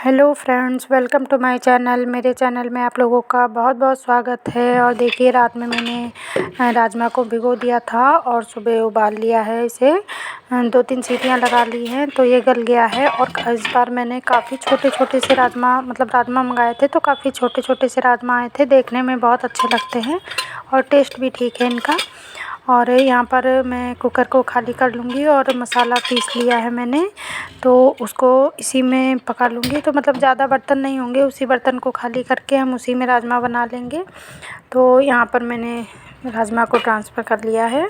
Hello friends, welcome to my channel. मेरे channel में आप लोगों का बहुत बहुत स्वागत है। और देखिए, रात में मैंने राजमा को भिगो दिया था और सुबह उबाल लिया है इसे। 2-3 सीटियां लगा ली हैं तो ये गल गया है। और इस बार मैंने काफ़ी छोटे छोटे से राजमा मंगाए थे, तो काफ़ी छोटे छोटे से राजमा आए थे। देखने में बहुत अच्छे लगते हैं और टेस्ट भी ठीक है इनका। और यहाँ पर मैं कुकर को खाली कर लूँगी और मसाला पीस लिया है मैंने, तो उसको इसी में पका लूँगी। तो ज़्यादा बर्तन नहीं होंगे, उसी बर्तन को खाली करके हम उसी में राजमा बना लेंगे। तो यहाँ पर मैंने राजमा को ट्रांसफ़र कर लिया है।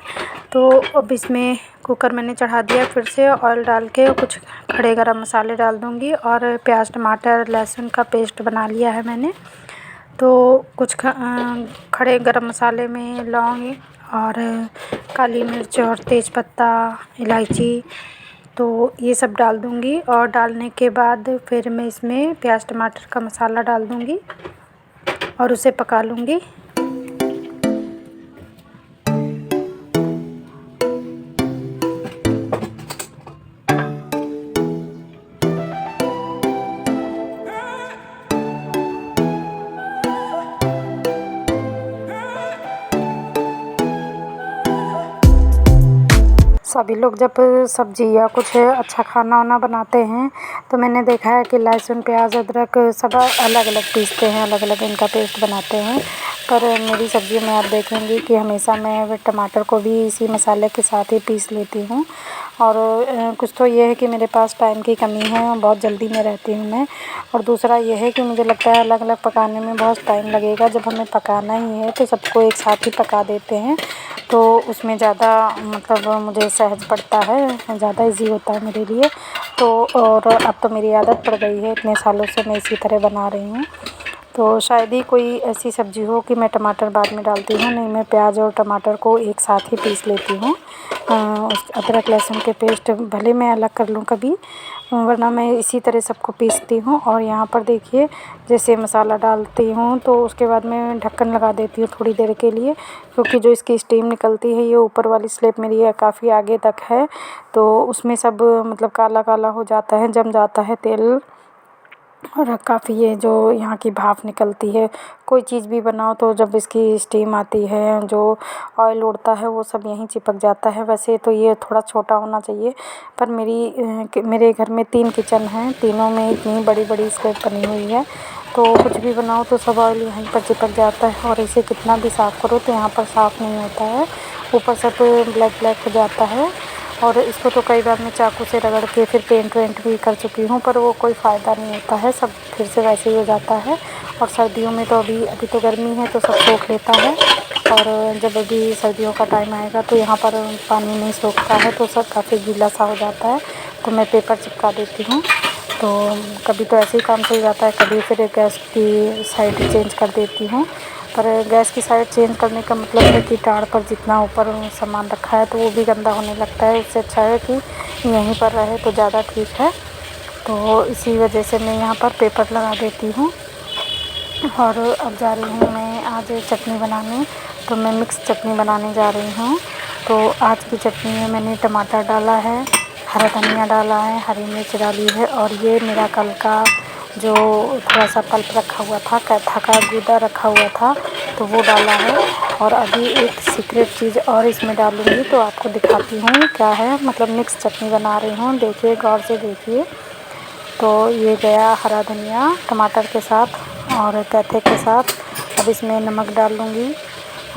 तो अब इसमें कुकर मैंने चढ़ा दिया, फिर से ऑयल डाल के कुछ खड़े गरम मसाले डाल दूँगी। और प्याज, टमाटर, लहसुन का पेस्ट बना लिया है मैंने। तो कुछ खड़े गरम मसाले में लौंग और काली मिर्च और तेज़पत्ता, इलायची, तो ये सब डाल दूँगी। और डालने के बाद फिर मैं इसमें प्याज टमाटर का मसाला डाल दूँगी और उसे पका लूँगी। सभी लोग जब सब्ज़ी या कुछ अच्छा खाना वाना बनाते हैं तो मैंने देखा है कि लहसुन, प्याज, अदरक सब अलग अलग पीसते हैं, अलग अलग इनका पेस्ट बनाते हैं। पर मेरी सब्ज़ी में आप देखेंगे कि हमेशा मैं टमाटर को भी इसी मसाले के साथ ही पीस लेती हूँ। और कुछ तो ये है कि मेरे पास टाइम की कमी है, बहुत जल्दी में रहती हूँ मैं। और दूसरा ये है कि मुझे लगता है अलग अलग पकाने में बहुत टाइम लगेगा। जब हमें पकाना ही है तो सबको एक साथ ही पका देते हैं, तो उसमें ज़्यादा मुझे सहज पड़ता है, ज़्यादा इजी होता है मेरे लिए। तो और अब तो मेरी आदत पड़ गई है, इतने सालों से मैं इसी तरह बना रही हूँ। तो शायद ही कोई ऐसी सब्ज़ी हो कि मैं टमाटर बाद में डालती हूँ, नहीं, मैं प्याज और टमाटर को एक साथ ही पीस लेती हूँ। उस अदरक लहसुन के पेस्ट भले मैं अलग कर लूँ कभी, वरना मैं इसी तरह सबको पीसती हूँ। और यहाँ पर देखिए, जैसे मसाला डालती हूँ तो उसके बाद मैं ढक्कन लगा देती हूँ थोड़ी देर के लिए, क्योंकि जो इसकी स्टीम निकलती है, ये ऊपर वाली स्लैब मेरी काफ़ी आगे तक है, तो उसमें सब काला काला हो जाता है, जम जाता है तेल। और काफ़ी ये जो यहाँ की भाप निकलती है, कोई चीज़ भी बनाओ तो जब इसकी स्टीम आती है, जो ऑयल उड़ता है वो सब यहीं चिपक जाता है। वैसे तो ये थोड़ा छोटा होना चाहिए, पर मेरे घर में 3 किचन हैं, तीनों में इतनी बड़ी बड़ी स्लैब बनी हुई है, तो कुछ भी बनाओ तो सब ऑयल यहीं पर चिपक जाता है। और इसे कितना भी साफ़ करो तो यहाँ पर साफ़ नहीं होता है, ऊपर सब ब्लैक ब्लैक हो जाता है। और इसको तो कई बार मैं चाकू से रगड़ के फिर पेंट वेंट भी कर चुकी हूँ, पर वो कोई फ़ायदा नहीं होता है, सब फिर से वैसे ही हो जाता है। और सर्दियों में तो अभी तो गर्मी है तो सब सोख लेता है, और जब अभी सर्दियों का टाइम आएगा तो यहाँ पर पानी नहीं सोखता है, तो सब काफ़ी गीला सा हो जाता है, तो मैं पेपर चिपका देती हूँ। तो कभी तो ऐसे ही काम चल जाता है, कभी फिर गैस की साइड चेंज कर देती हूँ। पर गैस की साइड चेंज करने का मतलब है कि टाड़ पर जितना ऊपर सामान रखा है तो वो भी गंदा होने लगता है, उससे अच्छा है कि यहीं पर रहे तो ज़्यादा ठीक है। तो इसी वजह से मैं यहाँ पर पेपर लगा देती हूँ। और अब जा रही हूँ मैं आज चटनी बनाने, तो मैं मिक्स चटनी बनाने जा रही हूँ। तो आज की चटनी में मैंने टमाटर डाला है, हरा धनिया डाला है, हरी मिर्च डाली है, और ये मेरा कल का जो थोड़ा सा पल्प रखा हुआ था, कैथा का गूदा रखा हुआ था, तो वो डाला है। और अभी एक सीक्रेट चीज़ और इसमें डालूँगी, तो आपको दिखाती हूँ क्या है। मिक्स चटनी बना रही हूँ, देखिए, गौर से देखिए। तो ये गया हरा धनिया टमाटर के साथ और कैथे के साथ। अब इसमें नमक डाल लूँगी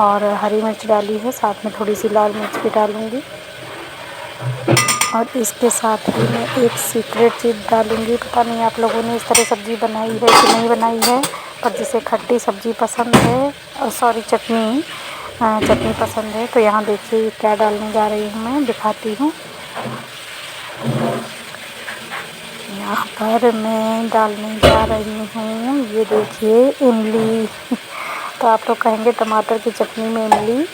और हरी मिर्च डाली है, साथ में थोड़ी सी लाल मिर्च भी डालूँगी। और इसके साथ ही मैं एक सीक्रेट चीज़ डालूँगी, पता नहीं आप लोगों ने इस तरह सब्ज़ी बनाई है कि नहीं बनाई है, पर जिसे खट्टी सब्ज़ी पसंद है, चटनी पसंद है, तो यहाँ देखिए क्या डालने जा रही हूँ, मैं दिखाती हूँ। यहाँ पर मैं डालने जा रही हूँ, ये देखिए, इमली। तो आप लोग कहेंगे टमाटर की चटनी में इमली,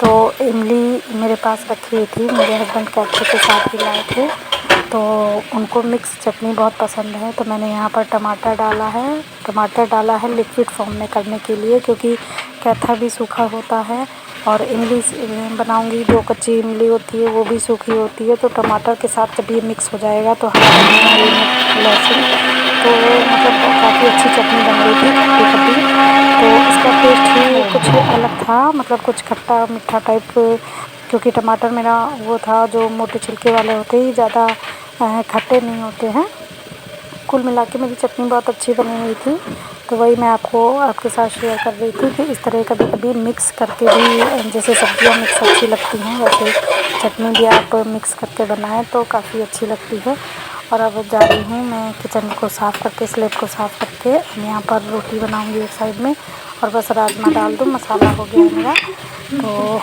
तो इमली मेरे पास रखी हुई थी, मेरे हस्बैंड कैप्चू के साथ ही लाए थे, तो उनको मिक्स चटनी बहुत पसंद है। तो मैंने यहाँ पर टमाटर डाला है लिक्विड फॉर्म में करने के लिए, क्योंकि कैथा भी सूखा होता है और इमली बनाऊंगी, जो कच्ची इमली होती है वो भी सूखी होती है, तो टमाटर के साथ जब ये मिक्स हो जाएगा तो हरा धनिया, लहसुन, तो काफ़ी अच्छी चटनी बन रही थी, खट्टी खट्टी। तो इसका टेस्ट ही कुछ अलग था, मतलब कुछ खट्टा मीठा टाइप, क्योंकि टमाटर मेरा वो था जो मोटे छिलके वाले होते ही, ज़्यादा खट्टे नहीं होते हैं। कुल मिला के मेरी चटनी बहुत अच्छी बनी हुई थी। तो वही मैं आपके साथ शेयर कर रही थी कि इस तरह कभी कभी मिक्स करके भी, जैसे सब्जियां मिक्स अच्छी लगती हैं वैसे चटनी भी आप मिक्स करके बनाएं तो काफ़ी अच्छी लगती है। और अब जा रही हूँ मैं किचन को साफ़ करके, स्लेट को साफ़ करके। मैं यहाँ पर रोटी बनाऊँगी एक साइड में, और बस राजमा डाल दूँ, मसाला हो गया मेरा। तो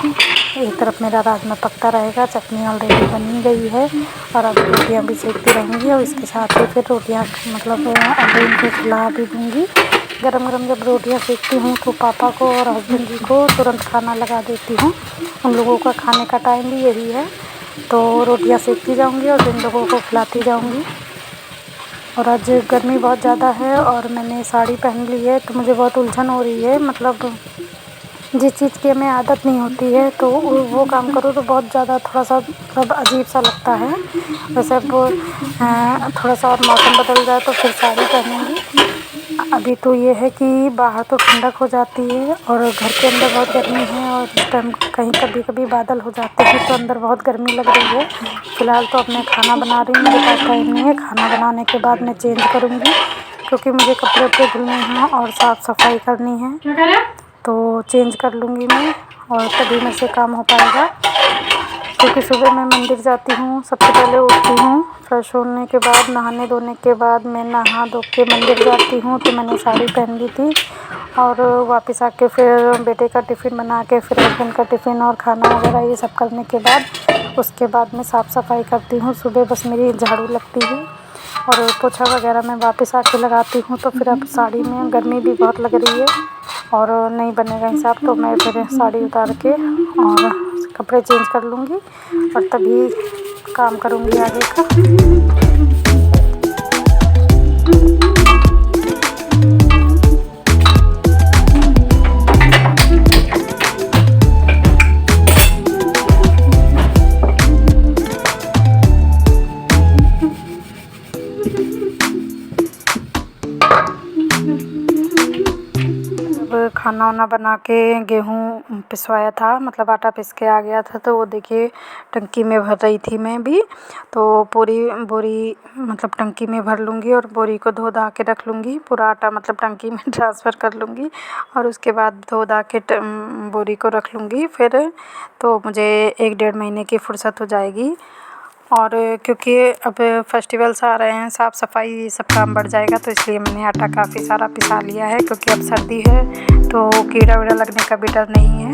एक तरफ मेरा राजमा पकता रहेगा, चटनी ऑलरेडी बनी गई है, और अब रोटियाँ भी सेकती रहूँगी। और इसके साथ ही फिर रोटियाँ मतलब अब इनको खिला भी दूँगी। गरम गरम जब रोटियाँ सेकती हूँ तो पापा को और हस्बैंड जी को तुरंत खाना लगा देती हूँ। उन लोगों का खाने का टाइम भी यही है। तो रोटियाँ सेकती जाऊँगी और इन लोगों को खिलाती जाऊँगी। और आज गर्मी बहुत ज़्यादा है और मैंने साड़ी पहन ली है, तो मुझे बहुत उलझन हो रही है। मतलब जिस चीज़ की हमें आदत नहीं होती है तो वो काम करो तो बहुत ज़्यादा थोड़ा सा मतलब अजीब सा लगता है। वैसे अब थोड़ा सा और मौसम बदल जाए तो फिर साड़ी पहनूँगी। अभी तो ये है कि बाहर तो ठंडक हो जाती है और घर के अंदर बहुत गर्मी है, और इस टाइम कहीं कभी कभी बादल हो जाते हैं तो अंदर बहुत गर्मी लग रही है। फ़िलहाल तो अब मैं खाना बना रही हूँ, मेरे पास टाइम नहीं है। खाना बनाने के बाद मैं चेंज करूँगी, क्योंकि मुझे कपड़े उपड़े धुलने हैं और साफ़ सफाई करनी है। तो चेंज कर लूँगी मैं, और तभी मेरे से काम हो पाएगा। क्योंकि सुबह मैं मंदिर जाती हूँ, सबसे पहले उठती हूँ, फ्रेश होने के बाद, नहाने धोने के बाद मैं नहा धो के मंदिर जाती हूँ। तो मैंने साड़ी पहन ली थी, और वापस आके फिर बेटे का टिफ़िन बना के, फिर हस्बैंड का टिफ़िन और खाना वगैरह ये सब करने के बाद उसके बाद मैं साफ़ सफाई करती हूँ। सुबह बस मेरी झाड़ू लगती है और पोछा वगैरह मैं वापस आके लगाती हूँ। तो फिर अब साड़ी में गर्मी भी बहुत लग रही है और नहीं बनेगा हिसाब, तो मैं फिर साड़ी उतार के और कपड़े चेंज कर लूँगी और तभी काम करूँगी आगे का। खाना वाना बना के गेहूँ पिसवाया था, मतलब आटा पिस के आ गया था। तो वो देखिए टंकी में भर रही थी मैं भी। तो पूरी बोरी मतलब टंकी में भर लूँगी और बोरी को धो धा के रख लूँगी। पूरा आटा मतलब टंकी में ट्रांसफ़र कर लूँगी और उसके बाद धो धा के बोरी को रख लूँगी फिर। तो मुझे 1-1.5 महीने की फ़ुर्सत हो जाएगी। और क्योंकि अब फेस्टिवल्स आ रहे हैं, साफ़ सफाई सब काम बढ़ जाएगा, तो इसलिए मैंने आटा काफ़ी सारा पिसा लिया है। क्योंकि अब सर्दी है तो कीड़ा वीड़ा लगने का भी डर नहीं है,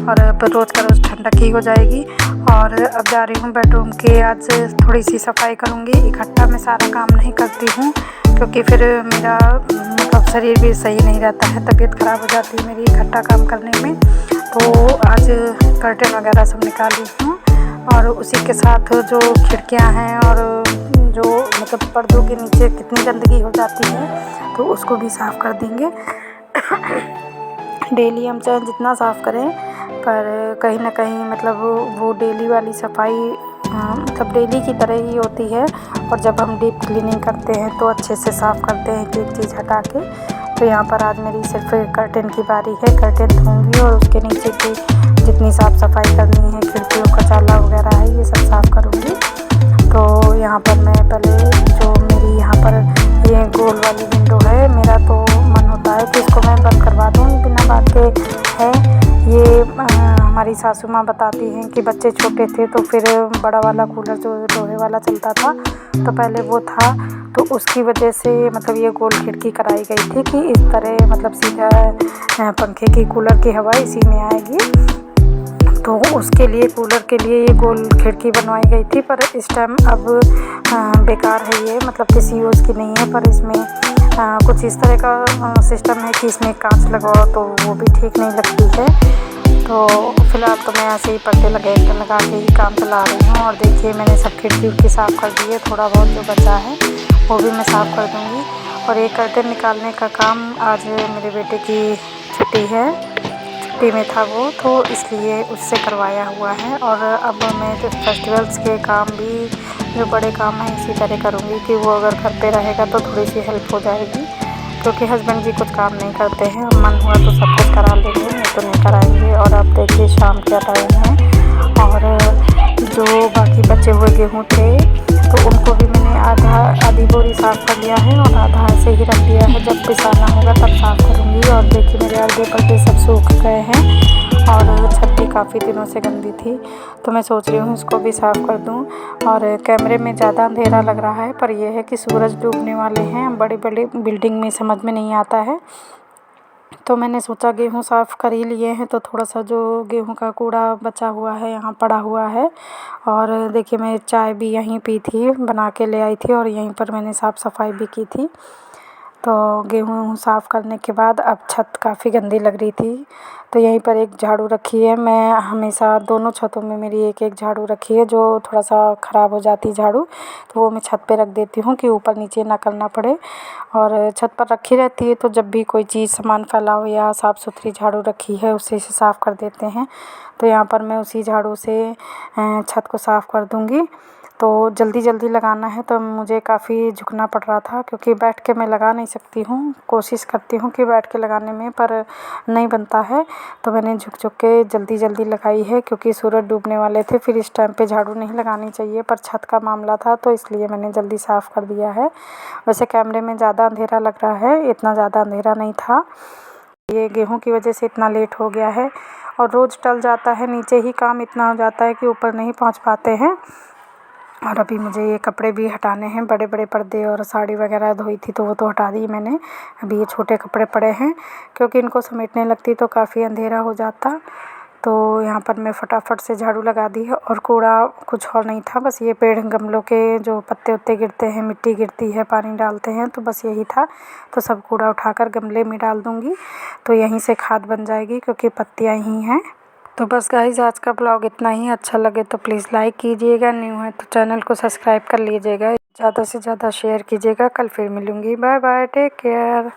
और अब रोज़ का रोज़ ठंडक ही हो जाएगी। और अब जा रही हूँ बेडरूम के, आज थोड़ी सी सफाई करूँगी। इकट्ठा मैं सारा काम नहीं करती हूँ, क्योंकि फिर मेरा मतलब शरीर भी सही नहीं रहता है, तबीयत ख़राब हो जाती है मेरी इकट्ठा काम करने में। तो आज कर्टेन वगैरह सब निकाली हूँ, और उसी के साथ जो खिड़कियां हैं और जो मतलब पर्दों के नीचे कितनी गंदगी हो जाती है तो उसको भी साफ़ कर देंगे। डेली हम चाहे जितना साफ़ करें, पर कहीं ना कहीं मतलब वो डेली वाली सफाई मतलब डेली की तरह ही होती है। और जब हम डीप क्लीनिंग करते हैं तो अच्छे से साफ़ करते हैं एक चीज़ हटा के। तो यहाँ पर आज मेरी सिर्फ कर्टेन की बारी है, कर्टेन धोऊंगी और उसके नीचे की जितनी साफ़ सफाई करनी है, खिड़कियों का जाला वगैरह है, ये सब साफ़ करूँगी। तो यहाँ पर मैं पहले जो मेरी यहाँ पर ये गोल वाली विंडो है, मेरा तो मन होता है कि इसको मैं बंद करवा दूँ, बिना बात के है। ये हमारी सासू माँ बताती हैं कि बच्चे छोटे थे तो फिर बड़ा वाला कूलर जो लोहे वाला चलता था तो पहले वो था, तो उसकी वजह से मतलब ये गोल खिड़की कराई गई थी कि इस तरह मतलब सीधा पंखे की कूलर की हवा इसी में आएगी। तो उसके लिए कूलर के लिए ये गोल खिड़की बनवाई गई थी, पर इस टाइम अब बेकार है ये, मतलब किसी यूज़ की नहीं है। पर इसमें कुछ इस तरह का सिस्टम है कि इसमें कांच लगाओ तो वो भी ठीक नहीं लगती है। तो फ़िलहाल तो मैं ऐसे ही पर्दे लगा के ही काम चला रही हूँ। और देखिए मैंने सब खिड़की साफ़ कर दी है, थोड़ा बहुत जो बचा है वो भी मैं साफ़ कर दूँगी। और एक कर्टेन निकालने का काम आज मेरे बेटे की छुट्टी है, छुट्टी में था वो, तो इसलिए उससे करवाया हुआ है। और अब मैं जो फेस्टिवल्स के काम भी जो बड़े काम हैं इसी तरह करूँगी कि वो अगर घर पे रहेगा तो थोड़ी सी हेल्प हो जाएगी। क्योंकि हस्बैंड जी कुछ काम नहीं करते हैं। मन हुआ तो सब कुछ करा लेंगे, नहीं तो नहीं कराएंगे। और अब देखिए शाम का टाइम है और जो बाकी बचे हुए गेहूँ थे तो उनको भी मैंने आधी बोरी साफ़ कर लिया है और आधा ऐसे ही रख दिया है। जब पिसाना होगा तब साफ़ करूँगी। और देखिए मेरे अर्धे पर्दे सब सूख गए हैं और छत भी काफ़ी दिनों से गंदी थी, तो मैं सोच रही हूँ इसको भी साफ़ कर दूँ। और कैमरे में ज़्यादा अंधेरा लग रहा है, पर यह है कि सूरज डूबने वाले हैं। बड़ी बड़ी बिल्डिंग में समझ में नहीं आता है, तो मैंने सोचा गेहूँ साफ़ कर ही लिए हैं तो थोड़ा सा जो गेहूँ का कूड़ा बचा हुआ है यहाँ पड़ा हुआ है। और देखिए मैं चाय भी यहीं पी थी, बना के ले आई थी और यहीं पर मैंने साफ़ सफाई भी की थी। तो गेहूँ साफ़ करने के बाद अब छत काफ़ी गंदी लग रही थी, तो यहीं पर एक झाड़ू रखी है। मैं हमेशा दोनों छतों में मेरी एक एक झाड़ू रखी है। जो थोड़ा सा ख़राब हो जाती झाड़ू तो वो मैं छत पे रख देती हूँ कि ऊपर नीचे ना करना पड़े। और छत पर रखी रहती है, तो जब भी कोई चीज़ सामान फैला हो या साफ़ सुथरी झाड़ू रखी है उसी से साफ़ कर देते हैं। तो यहाँ पर मैं उसी झाड़ू से छत को साफ़ कर दूँगी। तो जल्दी जल्दी लगाना है तो मुझे काफ़ी झुकना पड़ रहा था, क्योंकि बैठ के मैं लगा नहीं सकती हूँ। कोशिश करती हूँ कि बैठ के लगाने में, पर नहीं बनता है। तो मैंने झुक झुक के जल्दी जल्दी लगाई है, क्योंकि सूरज डूबने वाले थे, फिर इस टाइम पे झाड़ू नहीं लगानी चाहिए, पर छत का मामला था तो इसलिए मैंने जल्दी साफ़ कर दिया है। वैसे कैमरे में ज़्यादा अंधेरा लग रहा है, इतना ज़्यादा अंधेरा नहीं था। ये गेहूँ की वजह से इतना लेट हो गया है और रोज़ टल जाता है, नीचे ही काम इतना हो जाता है कि ऊपर नहीं पहुँच पाते हैं। और अभी मुझे ये कपड़े भी हटाने हैं, बड़े बड़े पर्दे और साड़ी वगैरह धोई थी तो वो तो हटा दी मैंने। अभी ये छोटे कपड़े पड़े हैं, क्योंकि इनको समेटने लगती तो काफ़ी अंधेरा हो जाता। तो यहाँ पर मैं फटाफट से झाड़ू लगा दी है। और कूड़ा कुछ और नहीं था, बस ये पेड़ गमलों के जो पत्ते उत्ते गिरते हैं, मिट्टी गिरती है, पानी डालते हैं, तो बस यही था। तो सब कूड़ा उठाकर गमले में डाल दूँगी, तो यहीं से खाद बन जाएगी, क्योंकि पत्तियाँ ही हैं। तो बस गाइस आज का ब्लॉग इतना ही। अच्छा लगे तो प्लीज़ लाइक कीजिएगा, न्यू है तो चैनल को सब्सक्राइब कर लीजिएगा, ज़्यादा से ज़्यादा शेयर कीजिएगा। कल फिर मिलूँगी, बाय बाय, टेक केयर।